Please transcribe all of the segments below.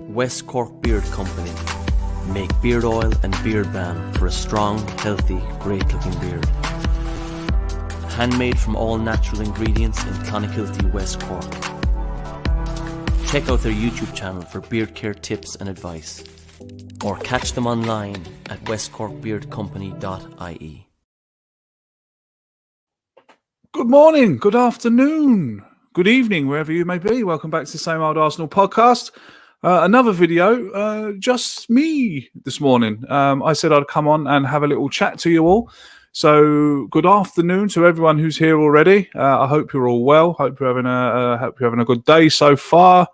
West Cork Beard Company make beard oil and beard balm for a strong, healthy, great-looking beard. Handmade from all natural ingredients in Clonakilty, West Cork. Check out their YouTube channel for beard care tips and advice, or catch them online at westcorkbeardcompany.ie. Good morning, good afternoon, good evening, wherever you may be. Welcome back to the Same Old Arsenal podcast. Another video, just me this morning. I said I'd come on and have a little chat to you all. So good afternoon to everyone who's here already. I hope you're all well. Hope you're having a good day so far.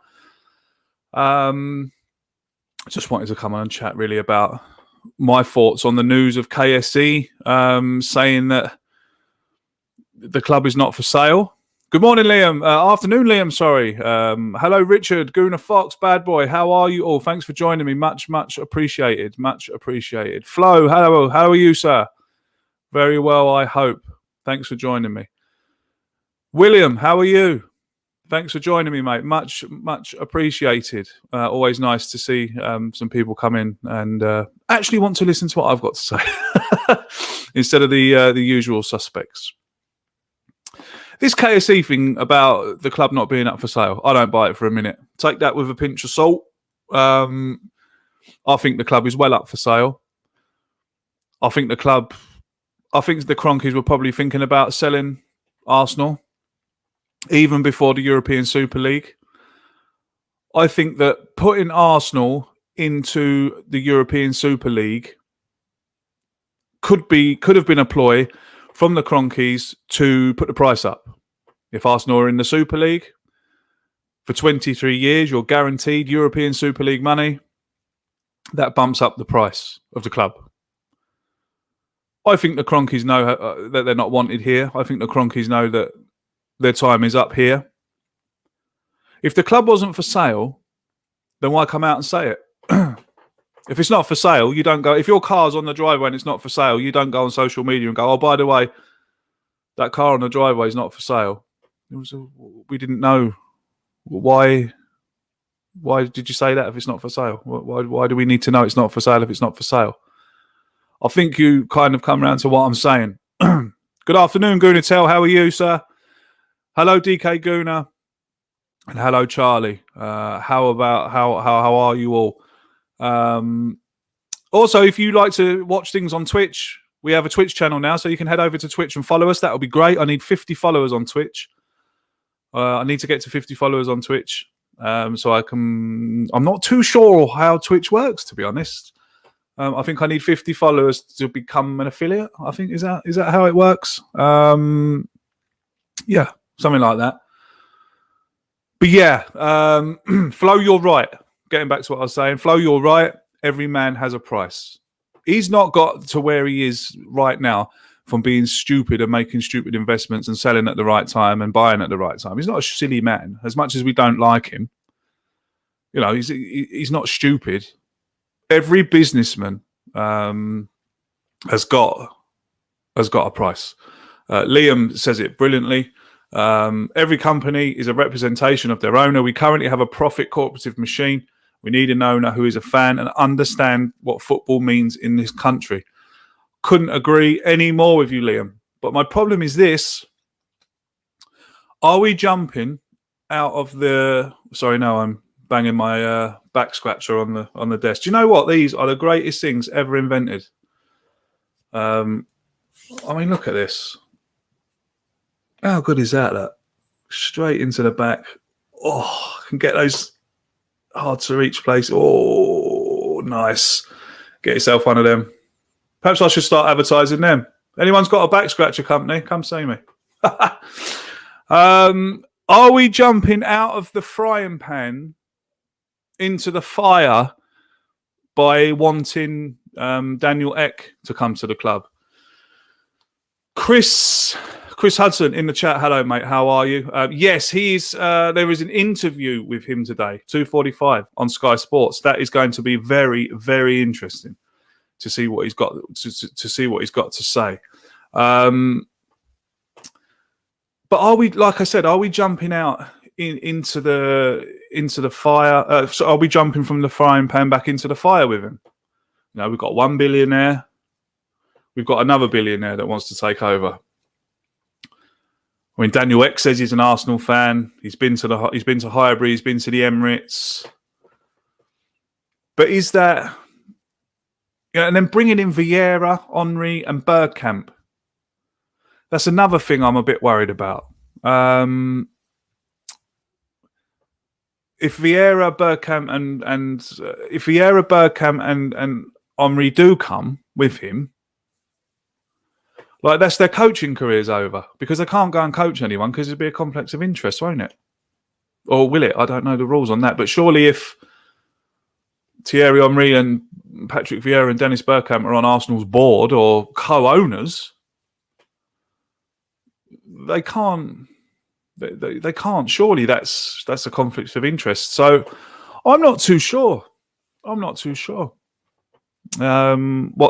Just wanted to come on and chat really about my thoughts on the news of KSE saying that the club is not for sale. Good morning, Liam. Afternoon, Liam, sorry. Hello, Richard, Guna Fox, Bad Boy. How are you all? Thanks for joining me. Much appreciated. Much appreciated. Flo, hello. How are you, sir? Very well, I hope. Thanks for joining me. William, how are you? Thanks for joining me, mate. Much appreciated. Always nice to see some people come in and actually want to listen to what I've got to say instead of the usual suspects. This KSE thing about the club not being up for sale, I don't buy it for a minute. Take that with a pinch of salt. I think the club is well up for sale. I think the Kroenkes were probably thinking about selling Arsenal even before the European Super League. I think that putting Arsenal into the European Super League could have been a ploy from the Kroenkes to put the price up. If Arsenal are in the Super League for 23 years, you're guaranteed European Super League money. That bumps up the price of the club. I think the Kroenkes know that they're not wanted here. I think the Kroenkes know that their time is up here. If the club wasn't for sale, then why come out and say it? If it's not for sale, you don't go. If your car's on the driveway and it's not for sale, you don't go on social media and go, "Oh, by the way, that car on the driveway is not for sale." We didn't know. Why did you say that if it's not for sale? Why do we need to know it's not for sale if it's not for sale? I think you kind of come around to what I'm saying. Good afternoon, Gunatel. How are you, sir? Hello, DK Guna, and hello, Charlie. How are you all? Also, if you like to watch things on Twitch, we have a Twitch channel now, so you can head over to Twitch and follow us. That would be great. I need 50 followers on Twitch. I need to get to 50 followers on Twitch, so I can. I'm not too sure how Twitch works, to be honest. I think I need 50 followers to become an affiliate. I think is that how it works? Yeah, something like that. But yeah, Flo, you're right. Getting back to what I was saying, Flo, you're right. Every man has a price. He's not got to where he is right now from being stupid and making stupid investments and selling at the right time and buying at the right time. He's not a silly man. As much as we don't like him, you know, he's not stupid. Every businessman has got a price. Liam says it brilliantly. Every company is a representation of their owner. We currently have a profit cooperative machine. We need an owner who is a fan and understand what football means in this country. Couldn't agree any more with you, Liam. But my problem is this. Are we jumping out of the... Sorry, no, I'm banging my back scratcher on the desk. Do you know what? These are the greatest things ever invented. I mean, look at this. How good is that? Straight into the back. Oh, I can get those hard to reach place. Oh, nice. Get yourself one of them. Perhaps I should start advertising them. Anyone's got a back scratcher company? Come see me. Are we jumping out of the frying pan into the fire by wanting Daniel Ek to come to the club? Chris Chris Hudson in the chat. Hello, mate. How are you? Yes, he's. There is an interview with him today, 2:45 on Sky Sports. That is going to be very, very interesting to see what he's got to see what he's got to say. But are we, like I said, are we jumping out into the fire? So are we jumping from the frying pan back into the fire with him? You know, we've got one billionaire. We've got another billionaire that wants to take over. I mean, Daniel Ek says he's an Arsenal fan. He's been to Highbury. He's been to the Emirates. But is that? Yeah, and then bringing in Vieira, Henry, and Bergkamp. That's another thing I'm a bit worried about. If Vieira, Bergkamp, and Henry do come with him, like that's their coaching careers over, because they can't go and coach anyone because it'd be a conflict of interest, won't it? Or will it? I don't know the rules on that. But surely if Thierry Henry and Patrick Vieira and Dennis Bergkamp are on Arsenal's board or co-owners, they can't. They can't. Surely that's a conflict of interest. So I'm not too sure. What's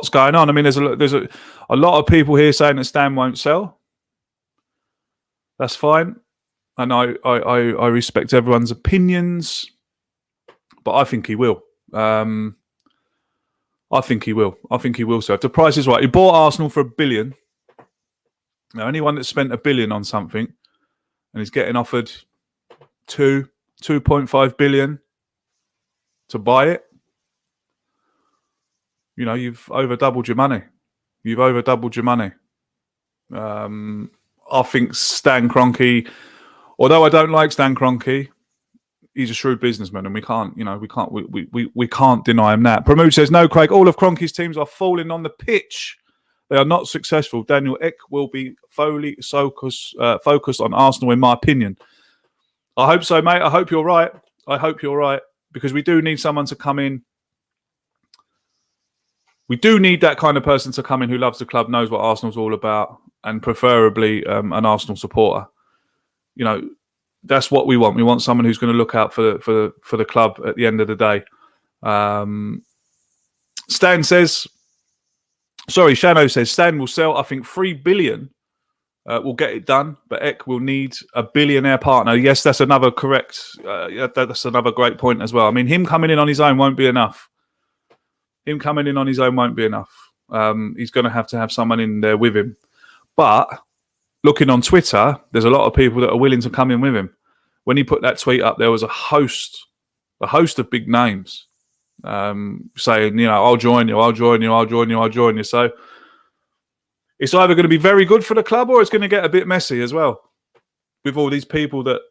going on? I mean, there's a lot of people here saying that Stan won't sell. That's fine, and I respect everyone's opinions, but I think he will. I think he will sell. If the price is right, he bought Arsenal for $1 billion. Now, anyone that spent $1 billion on something and is getting offered 2.5 billion to buy it, you know, you've over doubled your money. I think Stan Kroenke, although I don't like Stan Kroenke, he's a shrewd businessman, and we can't deny him that. Pramod says, no, Craig, all of Kroenke's teams are falling on the pitch. They are not successful. Daniel Ek will be fully focused on Arsenal, in my opinion. I hope so, mate. I hope you're right. Because we do need someone to come in. We do need that kind of person to come in who loves the club, knows what Arsenal's all about, and preferably an Arsenal supporter. You know, that's what we want. We want someone who's going to look out for the club at the end of the day. Shano says Stan will sell. I think 3 billion will get it done, but Ek will need a billionaire partner. Yes, that's another correct. That's another great point as well. I mean, him coming in on his own won't be enough. He's going to have someone in there with him. But looking on Twitter, there's a lot of people that are willing to come in with him. When he put that tweet up, there was a host of big names saying, you know, I'll join you. So it's either going to be very good for the club or it's going to get a bit messy as well, with all these people that,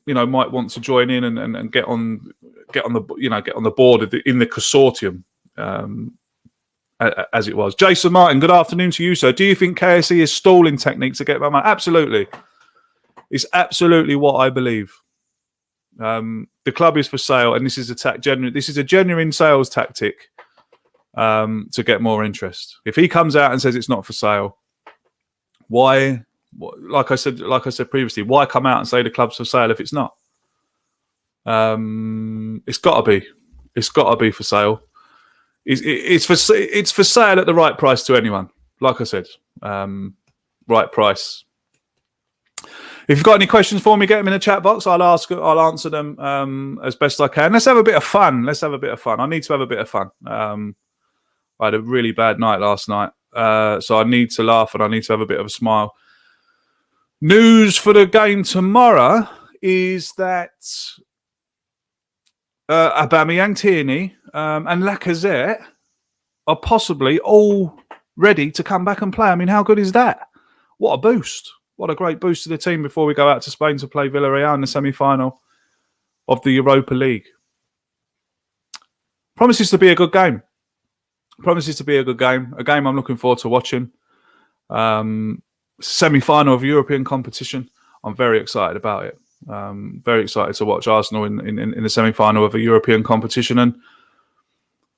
you know, might want to join in and get on the board in the consortium. As it was. Jason Martin, good afternoon to you, sir. Do you think KSE is stalling technique to get my money? Absolutely. It's absolutely what I believe. The club is for sale, and this is a genuine sales tactic to get more interest. If he comes out and says it's not for sale, why? Like I said previously, why come out and say the club's for sale if it's not? It's got to be. It's got to be for sale. It's for sale at the right price to anyone. Like I said, right price. If you've got any questions for me, get them in the chat box. I'll answer them as best I can. Let's have a bit of fun. I need to have a bit of fun. I had a really bad night last night, so I need to laugh and I need to have a bit of a smile. News for the game tomorrow is that Aubameyang, Tierney, and Lacazette are possibly all ready to come back and play. I mean, how good is that? What a boost. What a great boost to the team before we go out to Spain to play Villarreal in the semi-final of the Europa League. Promises to be a good game. A game I'm looking forward to watching. Semi-final of European competition. I'm very excited about it. Very excited to watch Arsenal in the semi-final of a European competition, and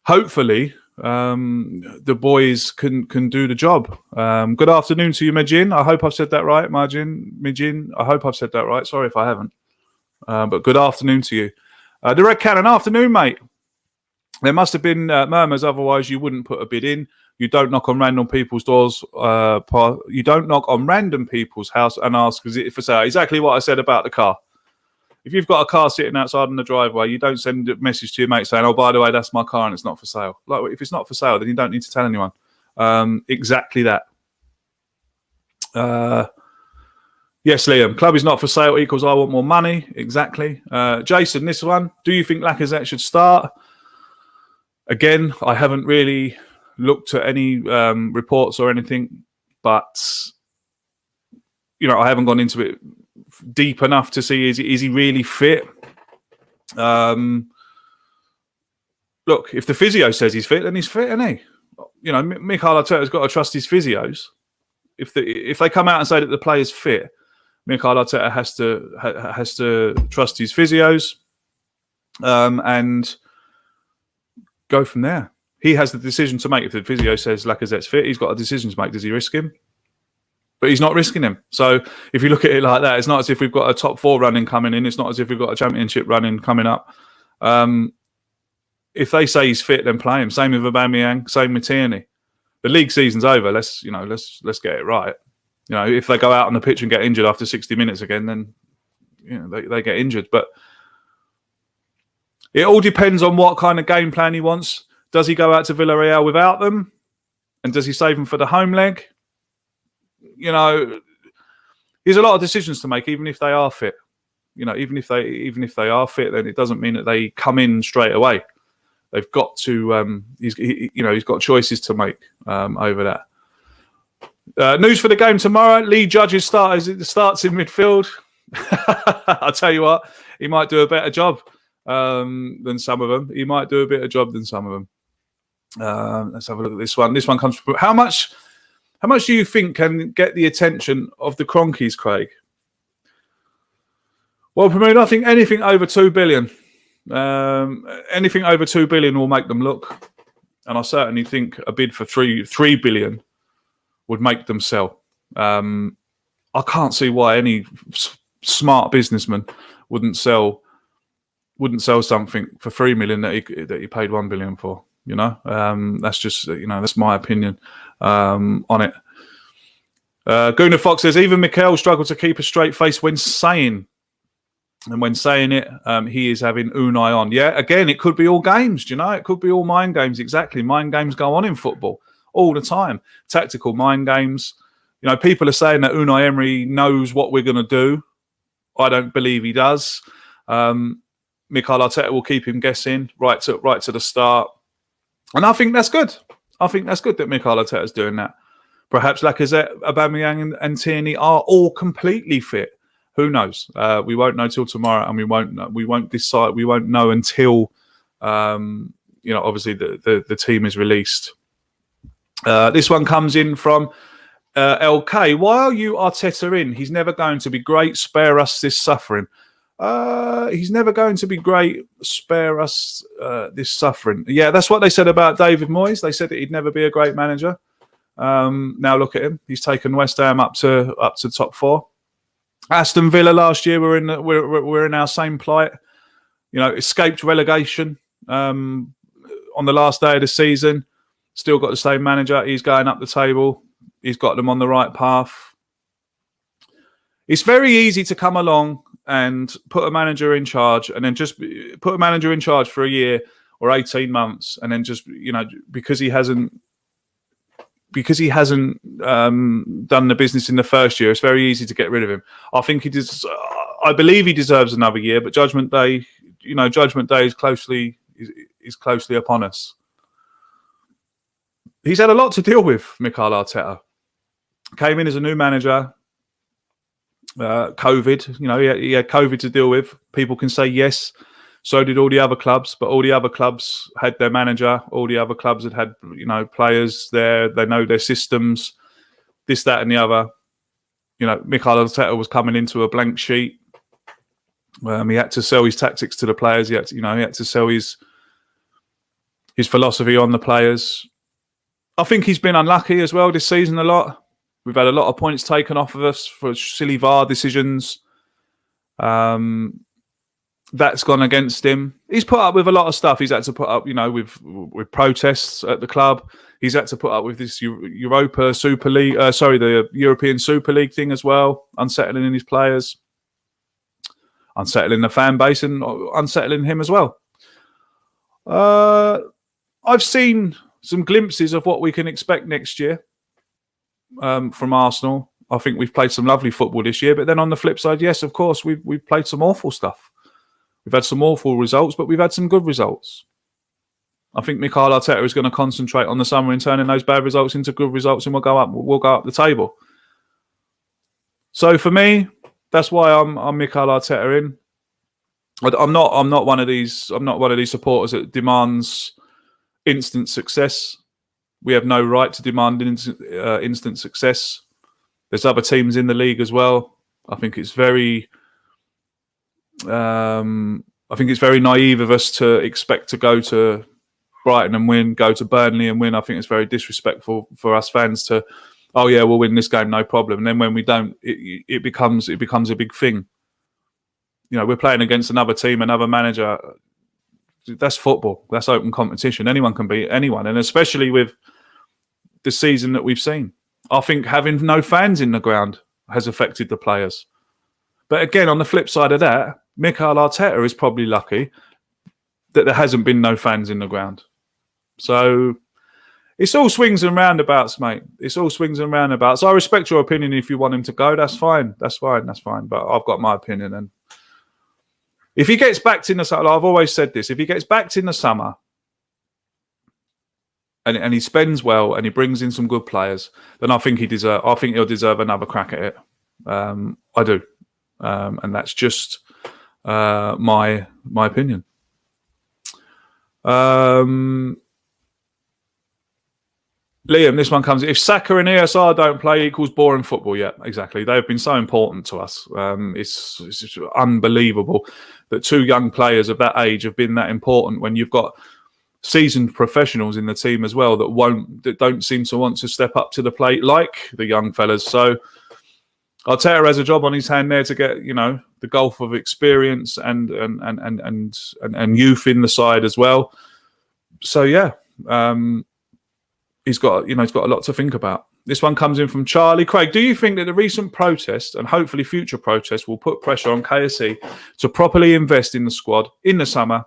hopefully the boys can do the job. Good afternoon to you, Majin. I hope I've said that right, Majin. I hope I've said that right. Sorry if I haven't. But good afternoon to you. The Red Cannon, afternoon, mate. There must have been murmurs, otherwise you wouldn't put a bid in. You don't knock on random people's doors. You don't knock on random people's house and ask, is it for sale? Exactly what I said about the car. If you've got a car sitting outside in the driveway, you don't send a message to your mate saying, oh, by the way, that's my car and it's not for sale. Like, if it's not for sale, then you don't need to tell anyone. Exactly that. Yes, Liam. Club is not for sale equals I want more money. Exactly. Jason, this one. Do you think Lacazette should start? Again, I haven't really looked at any reports or anything, but I haven't gone into it deep enough to see is he really fit. Look, if the physio says he's fit, then he's fit, isn't he? Mikel Arteta's got to trust his physios. If they come out and say that the player's fit, Mikel Arteta has to trust his physios and go from there. He has the decision to make. If the physio says Lacazette's fit, he's got a decision to make. Does he risk him? But he's not risking him. So if you look at it like that, it's not as if we've got a top 4 running coming in. It's not as if we've got a championship running coming up. If they say he's fit, then play him. Same with Aubameyang. Same with Tierney. The league season's over. Let's get it right. If they go out on the pitch and get injured after 60 minutes again, then they get injured. But it all depends on what kind of game plan he wants. Does he go out to Villarreal without them? And does he save them for the home leg? There's a lot of decisions to make, even if they are fit. Even if they are fit, then it doesn't mean that they come in straight away. They've got to. He's got choices to make over that. News for the game tomorrow: Lee Judge's starts in midfield. I'll tell you what, he might do a better job than some of them. He might do a better job than some of them. Let's have a look at this one. This one comes from how much do you think can get the attention of the Kroenkes, Craig? Well, Pramod, I think anything over 2 billion. Anything over 2 billion will make them look. And I certainly think a bid for 3 billion would make them sell. I can't see why any smart businessman wouldn't sell something for 3 million that he paid 1 billion for. That's just that's my opinion on it. Gunnar Fox says even Mikel struggled to keep a straight face when saying it. He is having Unai on. Yeah, again, it could be all games. It could be all mind games. Exactly, mind games go on in football all the time. Tactical mind games. People are saying that Unai Emery knows what we're going to do. I don't believe he does. Mikel Arteta will keep him guessing right to the start. And I think that's good. I think that's good that Mikel Arteta is doing that. Perhaps Lacazette, Aubameyang and Tierney are all completely fit. Who knows? We won't know till tomorrow, and we won't decide. We won't know until obviously the team is released. This one comes in from LK. Why are you Arteta in? He's never going to be great. Spare us this suffering. He's never going to be great. Spare us this suffering. Yeah, that's what they said about David Moyes. They said that he'd never be a great manager. Now look at him. He's taken West Ham up to top 4. Aston Villa last year we're in our same plight. Escaped relegation on the last day of the season. Still got the same manager. He's going up the table. He's got them on the right path. It's very easy to come along and put a manager in charge, and then just put a manager in charge for a year or 18 months, and then just because he hasn't done the business in the first year, it's very easy to get rid of him. I think I believe he deserves another year, but Judgment Day is closely upon us. He's had a lot to deal with, Mikel Arteta. Came in as a new manager. COVID, he had COVID to deal with. People can say yes, so did all the other clubs, but all the other clubs had their manager. All the other clubs had players there. They know their systems, this, that, and the other. Mikel Arteta was coming into a blank sheet. He had to sell his tactics to the players. He had to sell his his philosophy on the players. I think he's been unlucky as well this season a lot. We've had a lot of points taken off of us for silly VAR decisions. That's gone against him. He's put up with a lot of stuff. He's had to put up, with protests at the club. He's had to put up with this Europa Super League, the European Super League thing as well, unsettling his players, unsettling the fan base, and unsettling him as well. I've seen some glimpses of what we can expect next year from Arsenal. I think we've played some lovely football this year, but then on the flip side, yes, of course, we've played some awful stuff. We've had some awful results, but we've had some good results. I think Mikel Arteta is going to concentrate on the summer in turning those bad results into good results, and we'll go up the table. So for me, that's why I'm Mikel Arteta in. I'm not one of these supporters that demands instant success. We have no right to demand instant success. There's other teams in the league as well. I think it's very naive of us to expect to go to Brighton and win, go to Burnley and win. I think it's very disrespectful for us fans to, oh yeah, we'll win this game, no problem. And then when we don't, it becomes a big thing. We're playing against another team, another manager. That's football. That's open competition. Anyone can beat anyone, and especially with the season that we've seen. I think having no fans in the ground has affected the players. But again, on the flip side of that, Mikel Arteta is probably lucky that there hasn't been no fans in the ground. So it's all swings and roundabouts, mate. It's all swings and roundabouts. I respect your opinion. If you want him to go, that's fine. That's fine. But I've got my opinion. And if he gets backed in the summer, I've always said this, if he gets backed in the summer and he spends well and he brings in some good players, then I think he'll deserve another crack at it. I do. And that's just my opinion. Liam, this one comes. If Saka and ESR don't play equals boring football. Yeah, exactly. They've been so important to us. It's unbelievable that two young players of that age have been that important when you've got seasoned professionals in the team as well that don't seem to want to step up to the plate like the young fellas. So Arteta has a job on his hand there to get, the gulf of experience and youth in the side as well. So yeah, he's got a lot to think about. This one comes in from Charlie. Craig, do you think that the recent protests and hopefully future protests will put pressure on KSE to properly invest in the squad in the summer,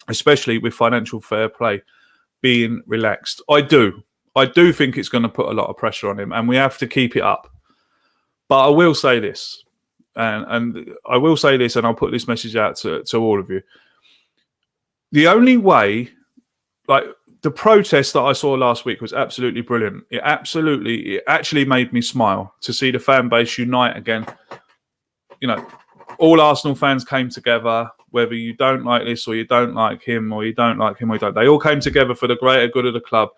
especially with financial fair play being relaxed? I do think it's going to put a lot of pressure on him, and we have to keep it up. But I will say this, and I will say this, and I'll put this message out to all of you. The only way, the protest that I saw last week was absolutely brilliant. It actually made me smile to see the fan base unite again. All Arsenal fans came together, whether you don't like this or you don't like him or you don't like him or you don't. They all came together for the greater good of the club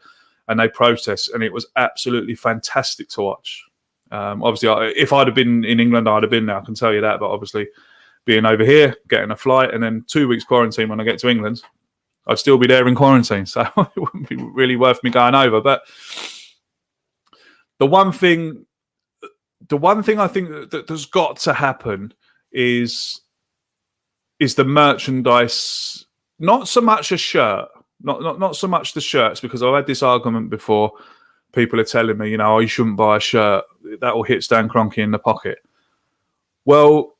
and they protest, and it was absolutely fantastic to watch. Obviously, if I'd have been in England, I'd have been there, I can tell you that. But obviously, being over here, getting a flight, and then 2 weeks quarantine when I get to England, I'd still be there in quarantine. So it wouldn't be really worth me going over. But the one thing I think that's got to happen is the merchandise. Not so much a shirt, not so much the shirts, because I've had this argument before. People are telling me, you shouldn't buy a shirt. That will hit Stan Kroenke in the pocket. Well,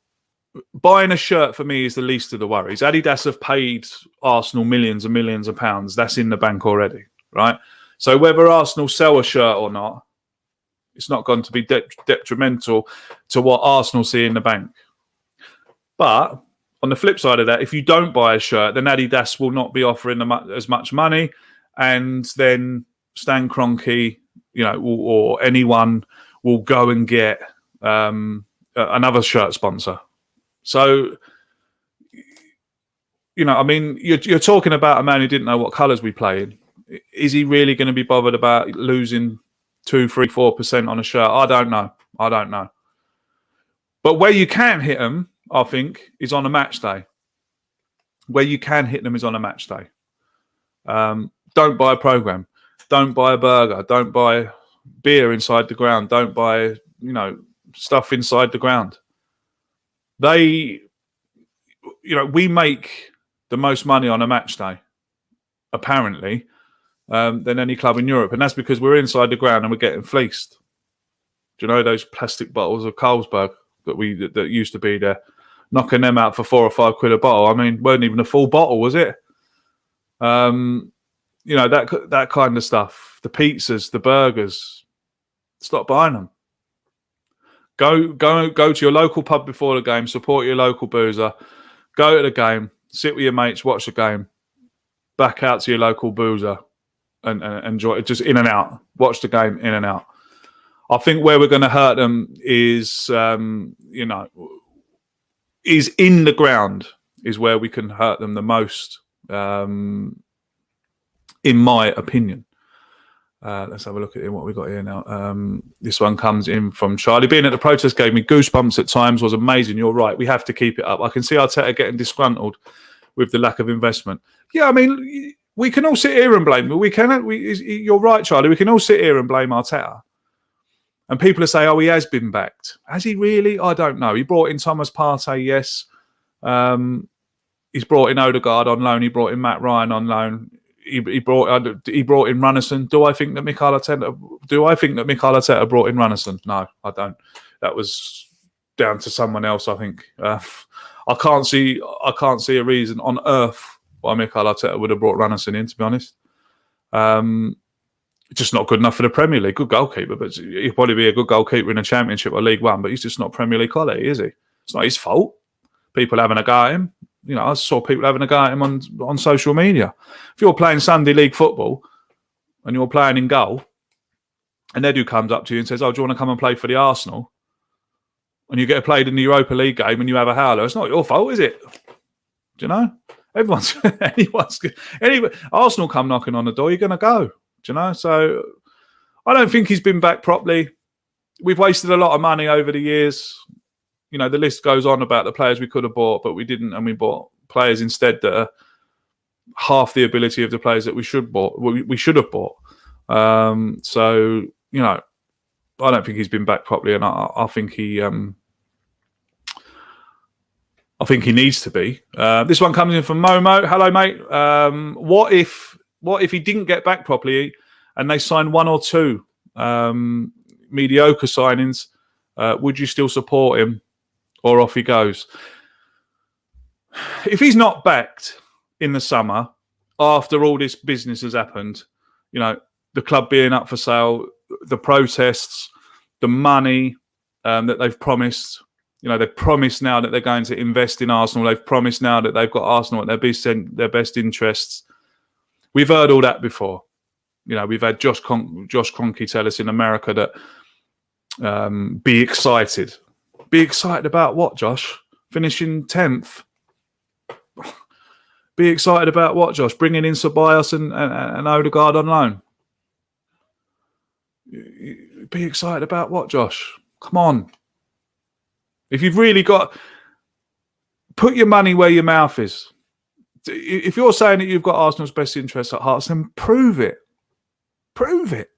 buying a shirt for me is the least of the worries. Adidas have paid Arsenal millions and millions of pounds. That's in the bank already, right? So whether Arsenal sell a shirt or not, it's not going to be detrimental to what Arsenal see in the bank. But on the flip side of that, if you don't buy a shirt, then Adidas will not be offering as much money, and then Stan Kroenke, or anyone will go and get another shirt sponsor. So, you're talking about a man who didn't know what colours we play in. Is he really going to be bothered about losing 2, 3, 4% on a shirt? I don't know. But where you can hit them, I think, is on a match day. Where you can hit them is on a match day. Don't buy a program. Don't buy a burger. Don't buy beer inside the ground. Don't buy, stuff inside the ground. We make the most money on a match day, apparently, than any club in Europe. And that's because we're inside the ground and we're getting fleeced. Do you know those plastic bottles of Carlsberg that used to be there? Knocking them out for £4 or £5 a bottle. I mean, weren't even a full bottle, was it? That kind of stuff. The pizzas, the burgers. Stop buying them. Go to your local pub before the game. Support your local boozer. Go to the game. Sit with your mates. Watch the game. Back out to your local boozer and enjoy it. Just in and out. Watch the game in and out. I think where we're going to hurt them is is in the ground is where we can hurt them the most, in my opinion. Let's have a look at what we got here now. This one comes in from Charlie. Being at the protest gave me goosebumps at times, was amazing. You're right. We have to keep it up. I can see Arteta getting disgruntled with the lack of investment. Yeah, I mean, we can all sit here and blame him. You're right, Charlie. We can all sit here and blame Arteta. And people are saying, oh, he has been backed. Has he really? I don't know. He brought in Thomas Partey, yes. He's brought in Odegaard on loan. He brought in Matt Ryan on loan. He brought in Runnison. Do I think that Mikel Arteta brought in Runnison? No, I don't. That was down to someone else, I think. I can't see a reason on earth why Mikel Arteta would have brought Runnison in, to be honest. Just not good enough for the Premier League. Good goalkeeper, but he'd probably be a good goalkeeper in a Championship or League One, but he's just not Premier League quality, is he? It's not his fault. People having a go at him. I saw people having a go at him on social media. If you're playing Sunday League football and you're playing in goal, and Edu comes up to you and says, oh, do you want to come and play for the Arsenal? And you get played in the Europa League game and you have a howler. It's not your fault, is it? Do you know? Arsenal come knocking on the door, you're going to go. Do you know? So I don't think he's been back properly. We've wasted a lot of money over the years. The list goes on about the players we could have bought, but we didn't, and we bought players instead that are half the ability of the players that we should have bought. I don't think he's been back properly, and I think he needs to be. This one comes in from Momo. Hello, mate. What if he didn't get back properly and they signed one or two mediocre signings? Would you still support him, or off he goes? If he's not backed in the summer, after all this business has happened, the club being up for sale, the protests, the money that they've promised, they've promised now that they're going to invest in Arsenal. They've promised now that they've got Arsenal at their best interests. We've heard all that before. We've had Josh Kroenke tell us in America that be excited. Be excited about what, Josh? Finishing 10th? Be excited about what, Josh? Bringing in Ceballos and Odegaard on loan? Be excited about what, Josh? Come on. If you've really got... Put your money where your mouth is. If you're saying that you've got Arsenal's best interests at heart, then prove it. Prove it.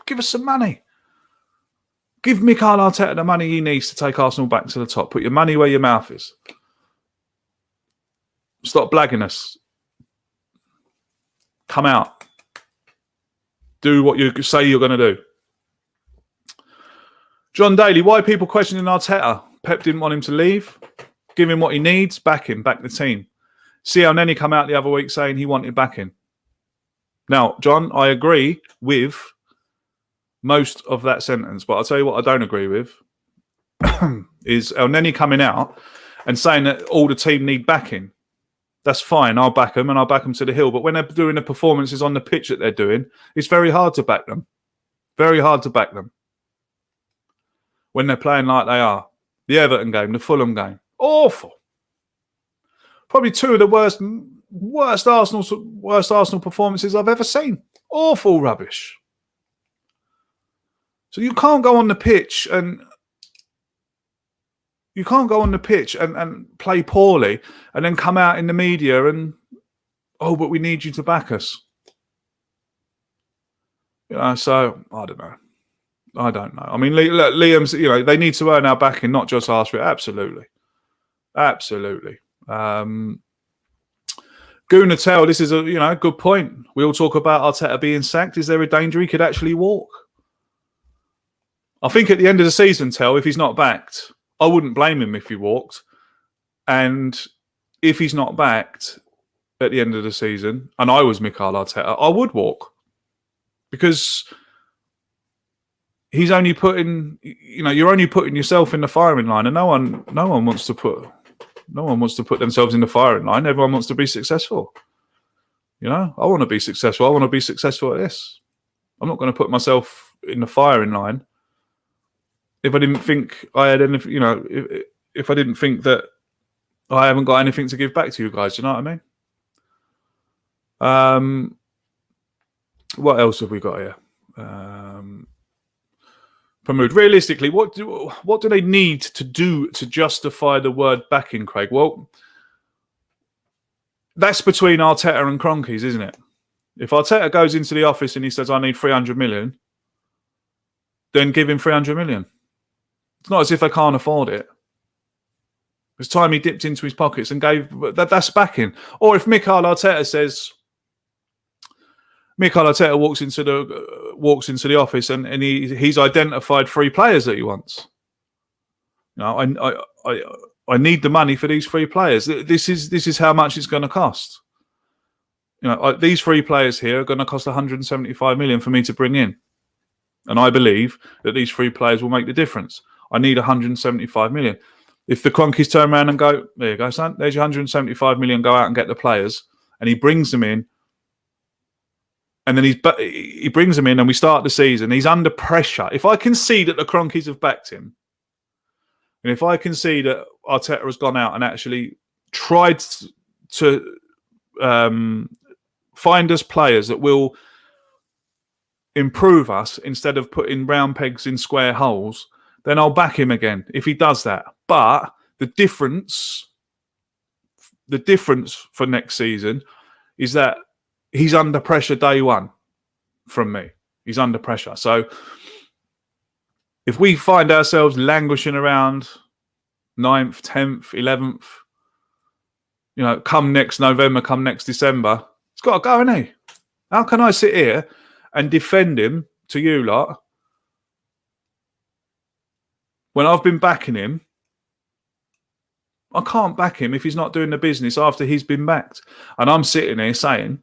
Give us some money. Give Mikel Arteta the money he needs to take Arsenal back to the top. Put your money where your mouth is. Stop blagging us. Come out. Do what you say you're going to do. John Daly, why are people questioning Arteta? Pep didn't want him to leave. Give him what he needs. Back him. Back the team. See how Nenny come out the other week saying he wanted backing. Now, John, I agree with most of that sentence, but I'll tell you what I don't agree with is El Neni coming out and saying that all the team need backing. That's fine. I'll back them and I'll back them to the hill. But when they're doing the performances on the pitch that they're doing, it's very hard to back them. Very hard to back them. When they're playing like they are. The Everton game, the Fulham game. Awful. Probably two of the worst Arsenal performances I've ever seen. Awful rubbish. So you can't go on the pitch and play poorly and then come out in the media and oh, but we need you to back us. So I don't know. I mean, Liam's, they need to earn our backing, not just ask for it. Absolutely. Goonatel, this is a good point. We all talk about Arteta being sacked. Is there a danger he could actually walk? I think at the end of the season, if he's not backed, I wouldn't blame him if he walked. And if he's not backed at the end of the season, and I was Mikel Arteta, I would walk. Because he's only putting, you're only putting yourself in the firing line, and no one wants to put themselves in the firing line. Everyone wants to be successful. I want to be successful. I want to be successful at this. I'm not going to put myself in the firing line if I didn't think I had anything. If I didn't think that I haven't got anything to give back to you guys. Do you know what I mean? What else have we got here? Pramod, realistically, what do they need to do to justify the word backing, Craig? Well, that's between Arteta and Kroenke's, isn't it? If Arteta goes into the office and he says, I need 300 million, then give him 300 million. It's not as if they can't afford it. It's time he dipped into his pockets and gave that's backing. Or if Mikel Arteta says, Mikel Arteta walks into the office and he's identified 3 players that he wants. I need the money for these 3 players. This is how much it's going to cost. These 3 players here are going to cost 175 million for me to bring in, and I believe that these 3 players will make the difference. I need 175 million. If the Kroenkes turn around and go, there you go, son, there's your 175 million. Go out and get the players, and he brings them in. And then he brings them in and we start the season. He's under pressure. If I can see that the Kroenkes have backed him, and if I can see that Arteta has gone out and actually tried to find us players that will improve us instead of putting round pegs in square holes, then I'll back him again if he does that. But the difference for next season is that he's under pressure day one from me. He's under pressure. So if we find ourselves languishing around 9th, 10th, 11th, come next November, come next December, it's got to go, hasn't he? How can I sit here and defend him to you lot when I've been backing him? I can't back him if he's not doing the business after he's been backed. And I'm sitting here saying,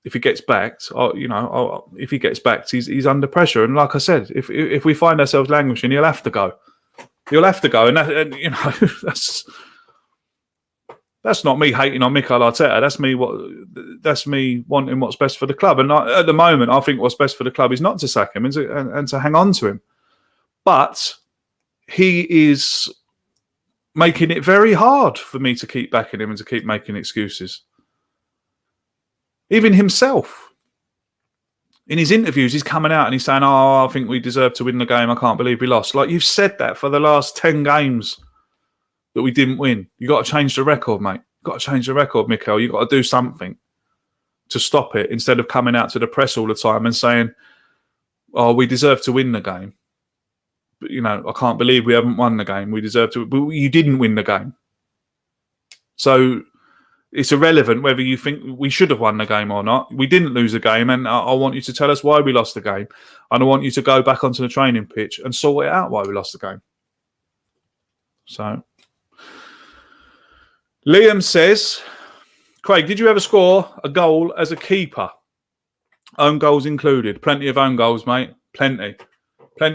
if he gets backed, if he gets backed, he's under pressure. And like I said, if we find ourselves languishing, he'll have to go. He'll have to go, and that's not me hating on Mikel Arteta. That's me wanting what's best for the club. And at the moment, I think what's best for the club is not to sack him and to hang on to him. But he is making it very hard for me to keep backing him and to keep making excuses. Even himself, in his interviews, he's coming out and he's saying, I think we deserve to win the game. I can't believe we lost. Like, you've said that for the last 10 games that we didn't win. You've got to change the record, mate. You've got to change the record, Mikel. You've got to do something to stop it instead of coming out to the press all the time and saying, we deserve to win the game. But, I can't believe we haven't won the game. We deserve to. But you didn't win the game. So it's irrelevant whether you think we should have won the game or not. We didn't lose the game, and I want you to tell us why we lost the game. And I want you to go back onto the training pitch and sort it out why we lost the game. So, Liam says, Craig, did you ever score a goal as a keeper? Own goals included. Plenty of own goals, mate. Plenty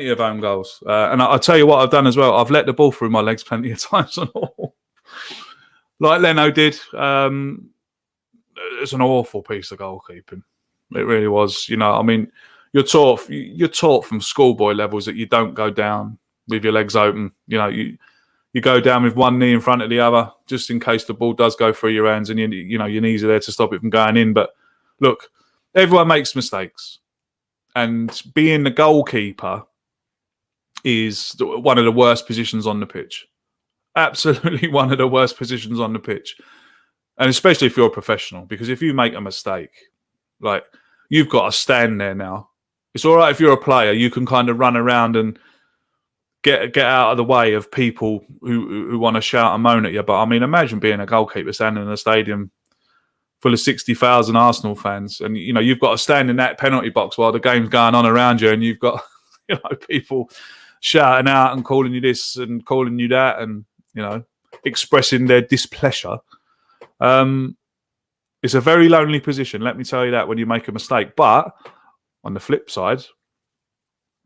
of own goals. And I'll tell you what I've done as well. I've let the ball through my legs plenty of times and all. Like Leno did. It's an awful piece of goalkeeping. It really was. You're taught from schoolboy levels that you don't go down with your legs open. You go down with one knee in front of the other, just in case the ball does go through your hands, and your knees are there to stop it from going in. But look, everyone makes mistakes, and being the goalkeeper is one of the worst positions on the pitch. Absolutely one of the worst positions on the pitch. And especially if you're a professional, because if you make a mistake, like, you've got to stand there now. It's all right if you're a player, you can kind of run around and get out of the way of people who want to shout and moan at you. But I mean, imagine being a goalkeeper standing in a stadium full of 60,000 Arsenal fans, and you've got to stand in that penalty box while the game's going on around you, and you've got people shouting out and calling you this and calling you that, and expressing their displeasure. It's a very lonely position, let me tell you that, when you make a mistake. But on the flip side,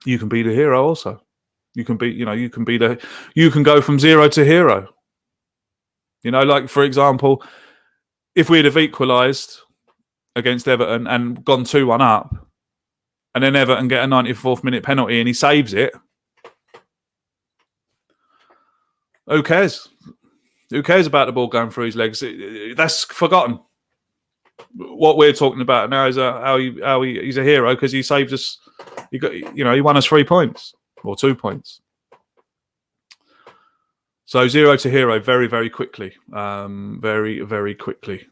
you can be the hero also. You can go from zero to hero. Like, for example, if we'd have equalised against Everton and gone 2-1 up, and then Everton get a 94th minute penalty and he saves it, who cares? Who cares about the ball going through his legs? That's forgotten. What we're talking about now is how he's a hero because he saved us. He won us 3 points or 2 points. So 0 to hero very, very quickly. Very, very quickly.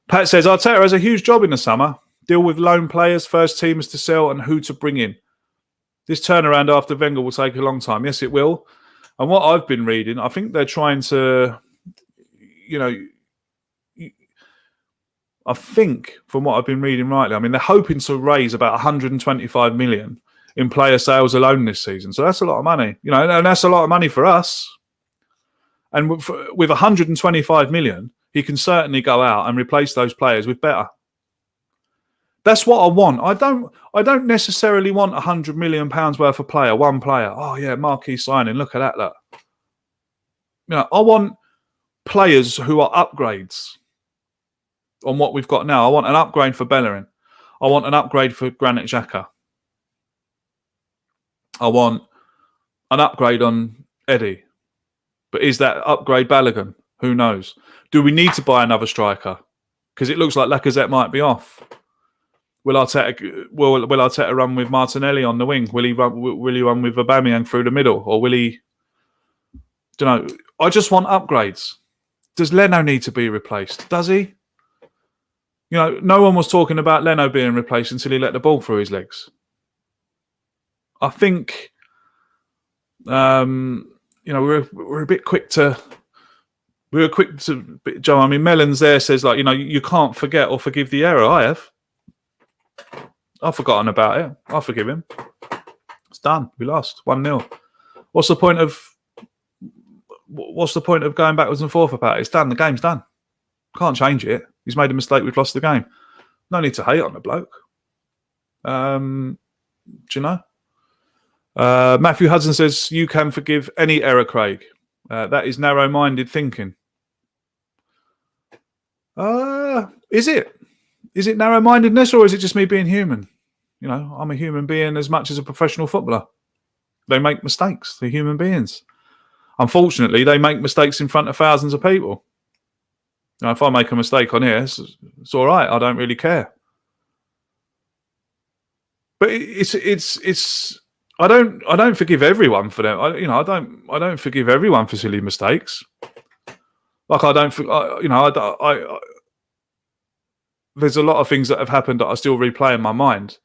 Pat says, Arteta has a huge job in the summer. Deal with loan players, first teamers to sell, and who to bring in. This turnaround after Wenger will take a long time. Yes, it will. And what I've been reading, I think they're trying to, I think from what I've been reading rightly, I mean, they're hoping to raise about 125 million in player sales alone this season. So that's a lot of money, and that's a lot of money for us. And with 125 million, he can certainly go out and replace those players with better. That's what I want. I don't necessarily want £100 million worth of player, one player. Oh yeah, marquee signing. Look at that. Look. I want players who are upgrades on what we've got now. I want an upgrade for Bellerin. I want an upgrade for Granit Xhaka. I want an upgrade on Eddie. But is that upgrade Balogun? Who knows? Do we need to buy another striker? Because it looks like Lacazette might be off. Will Arteta run with Martinelli on the wing? Will he run with Aubameyang through the middle? Or will he... Don't know. I just want upgrades. Does Leno need to be replaced? Does he? No one was talking about Leno being replaced until he let the ball through his legs. I think, we're a bit quick to... Joe, I mean, Mellon's there says, like, you can't forget or forgive the error. I have. I've forgotten about it. I'll forgive him. It's done. We lost 1-0. What's the point of going backwards and forth about it? It's done. The game's done. Can't change it. He's made a mistake. We've lost the game. No need to hate on the bloke. Do you know? Matthew Hudson says, you can forgive any error, Craig. That is narrow-minded thinking. Is it? Is it narrow-mindedness or is it just me being human? I'm a human being as much as a professional footballer. They make mistakes. They're human beings. Unfortunately, they make mistakes in front of thousands of people. If I make a mistake on here, it's all right. I don't really care. But it's. I don't forgive everyone for them. I don't forgive everyone for silly mistakes. Like there's a lot of things that have happened that I still replay in my mind.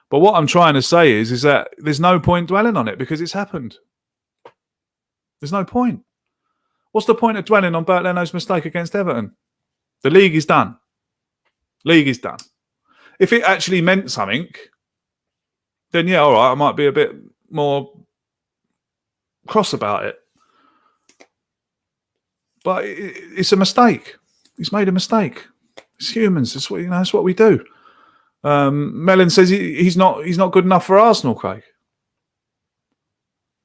But what I'm trying to say is that there's no point dwelling on it because it's happened. There's no point. What's the point of dwelling on Bert Leno's mistake against Everton? The league is done. League is done. If it actually meant something, then yeah, all right, I might be a bit more cross about it. But it's a mistake. He's made a mistake. It's humans. It's what that's what we do. Mellon says he's not good enough for Arsenal, Craig.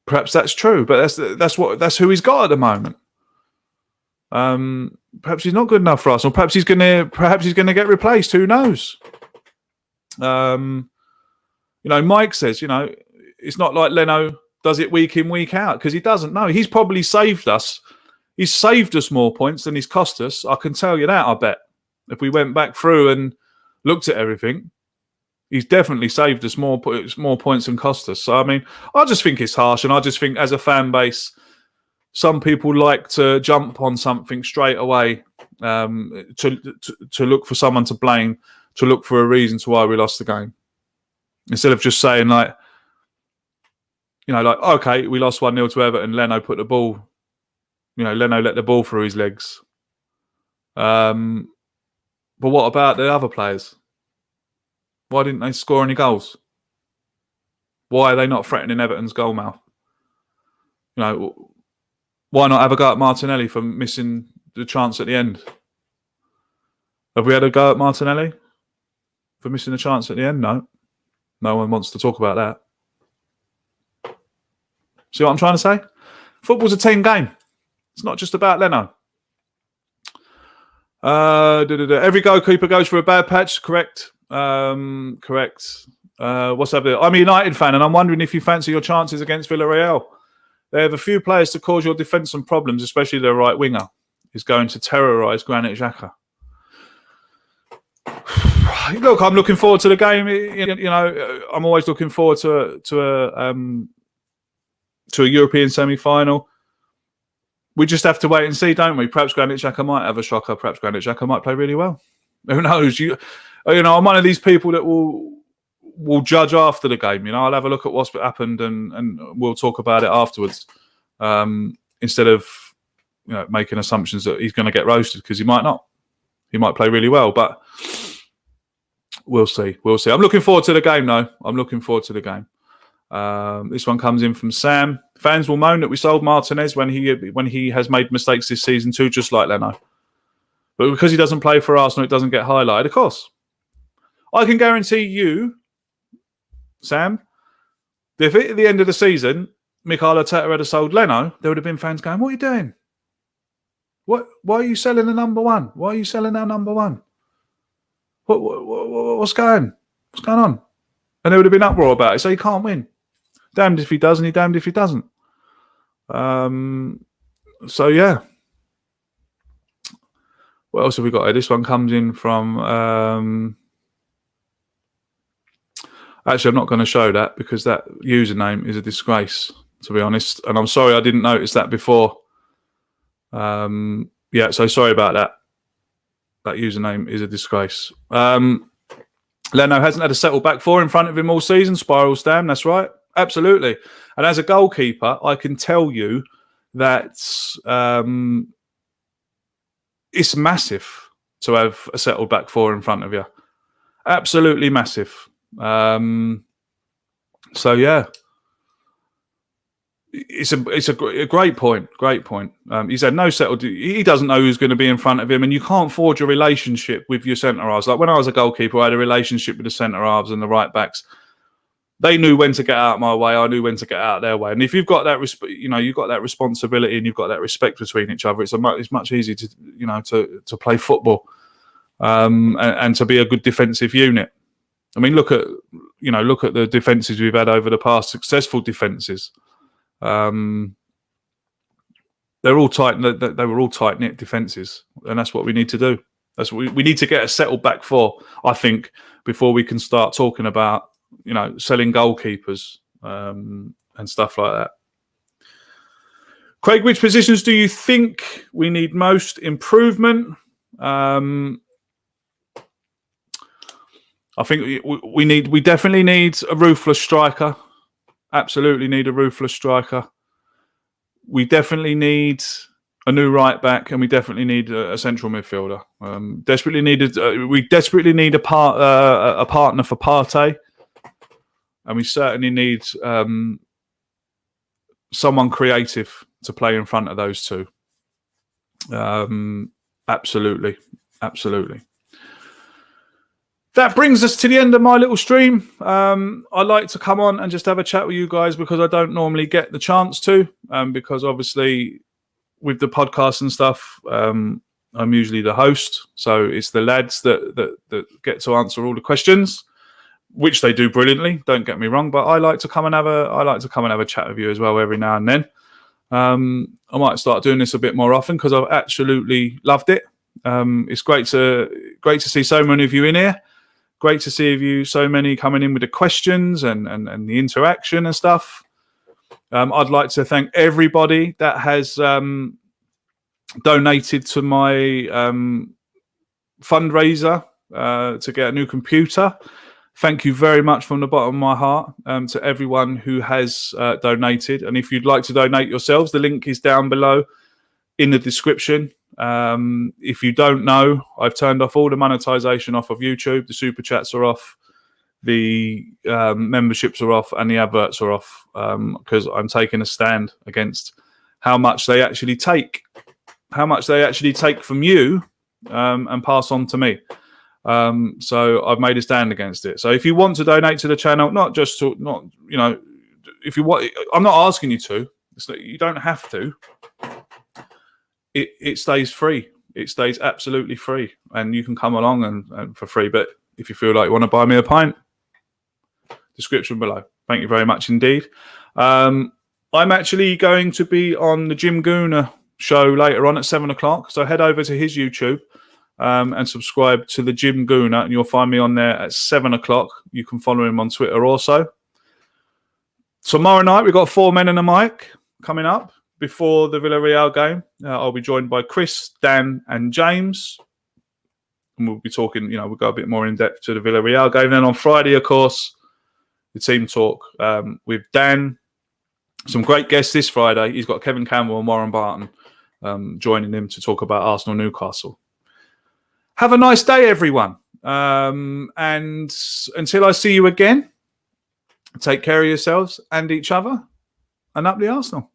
Perhaps that's true, but that's who he's got at the moment. Perhaps he's not good enough for Arsenal. Perhaps he's gonna get replaced. Who knows? Mike says, it's not like Leno does it week in, week out because he doesn't know. He's probably saved us. He's saved us more points than he's cost us. I can tell you that, I bet. If we went back through and looked at everything, he's definitely saved us more points than cost us. So, I mean, I just think it's harsh. And I just think as a fan base, some people like to jump on something straight away to look for someone to blame, to look for a reason to why we lost the game, instead of just saying like, okay, we lost 1-0 to Everton. Leno put the ball, Leno let the ball through his legs. But what about the other players? Why didn't they score any goals? Why are they not threatening Everton's goal mouth? Why not have a go at Martinelli for missing the chance at the end? Have we had a go at Martinelli for missing the chance at the end? No. No one wants to talk about that. See what I'm trying to say? Football's a team game. It's not just about Leno. Every goalkeeper goes for a bad patch. Correct. Correct. What's up there? I'm a United fan, and I'm wondering if you fancy your chances against Villarreal. They have a few players to cause your defence some problems, especially their right winger is going to terrorise Granit Xhaka. Look, I'm looking forward to the game. I'm always looking forward to a European semi-final. We just have to wait and see, don't we? Perhaps Granit Xhaka might have a shocker. Perhaps Granit Xhaka might play really well. Who knows? I'm one of these people that will judge after the game. I'll have a look at what's happened and we'll talk about it afterwards, instead of making assumptions that he's going to get roasted, because he might not. He might play really well, but we'll see. I'm looking forward to the game, though. I'm looking forward to the game. This one comes in from Sam. Fans will moan that we sold Martinez when he has made mistakes this season too, just like Leno. But because he doesn't play for Arsenal, it doesn't get highlighted. Of course. I can guarantee you, Sam, if at the end of the season, Mikel Arteta had sold Leno, there would have been fans going, "What are you doing? Why are you selling the number one? Why are you selling our number one? What's going on?" And there would have been uproar about it. So he can't win. Damned if he does, and he damned if he doesn't. So yeah. What else have we got here? This one comes in from. Actually, I'm not going to show that because that username is a disgrace, to be honest. And I'm sorry I didn't notice that before. So sorry about that. That username is a disgrace. Leno hasn't had a settled back four in front of him all season. Spirals down, that's right. Absolutely. And as a goalkeeper, I can tell you that it's massive to have a settled back four in front of you. Absolutely massive. So yeah, it's a great point. Great point. He's had no settled. He doesn't know who's going to be in front of him, and you can't forge a relationship with your centre halves. Like when I was a goalkeeper, I had a relationship with the centre halves and the right backs. They knew when to get out my way. I knew when to get out their way. And if you've got that, you've got that responsibility and you've got that respect between each other. It's much easier to play football, and to be a good defensive unit. I mean, look at the defences we've had over the past, successful defences. They're all tight. They were all tight knit defences, and that's what we need to do. That's what we need to get a settled back four, I think, before we can start talking about selling goalkeepers and stuff like that. Craig, which positions do you think we need most improvement? I think we definitely need a ruthless striker. Absolutely need a ruthless striker. We definitely need a new right back, and we definitely need a central midfielder. We desperately need a partner for Partey, and we certainly need someone creative to play in front of those two. Absolutely. That brings us to the end of my little stream. I like to come on and just have a chat with you guys because I don't normally get the chance to. Because obviously, with the podcast and stuff, I'm usually the host, so it's the lads that get to answer all the questions, which they do brilliantly. Don't get me wrong, but I like to come and have a chat with you as well every now and then. I might start doing this a bit more often because I've absolutely loved it. It's great to see so many of you in here. Great to see you, so many coming in with the questions and the interaction and stuff. I'd like to thank everybody that has donated to my fundraiser to get a new computer. Thank you very much from the bottom of my heart to everyone who has donated. And if you'd like to donate yourselves, the link is down below in the description. If you don't know, I've turned off all the monetization off of YouTube. The super chats are off, the memberships are off, and the adverts are off because I'm taking a stand against how much they actually take from you and pass on to me. So I've made a stand against it. So if you want to donate to the channel, if you want, I'm not asking you to. You don't have to. It stays free. It stays absolutely free, and you can come along and for free. But if you feel like you want to buy me a pint, description below. Thank you very much indeed. I'm actually going to be on the Jim Gooner show later on at 7 o'clock. So head over to his YouTube and subscribe to the Jim Gooner, and you'll find me on there at 7 o'clock. You can follow him on Twitter also. Tomorrow night, we've got 4 Men and a Mic coming up before the Villarreal game. I'll be joined by Chris, Dan, and James. And we'll be talking, we'll go a bit more in depth to the Villarreal game. Then on Friday, of course, the team talk with Dan. Some great guests this Friday. He's got Kevin Campbell and Warren Barton joining him to talk about Arsenal Newcastle. Have a nice day, everyone. And until I see you again, take care of yourselves and each other, and up the Arsenal.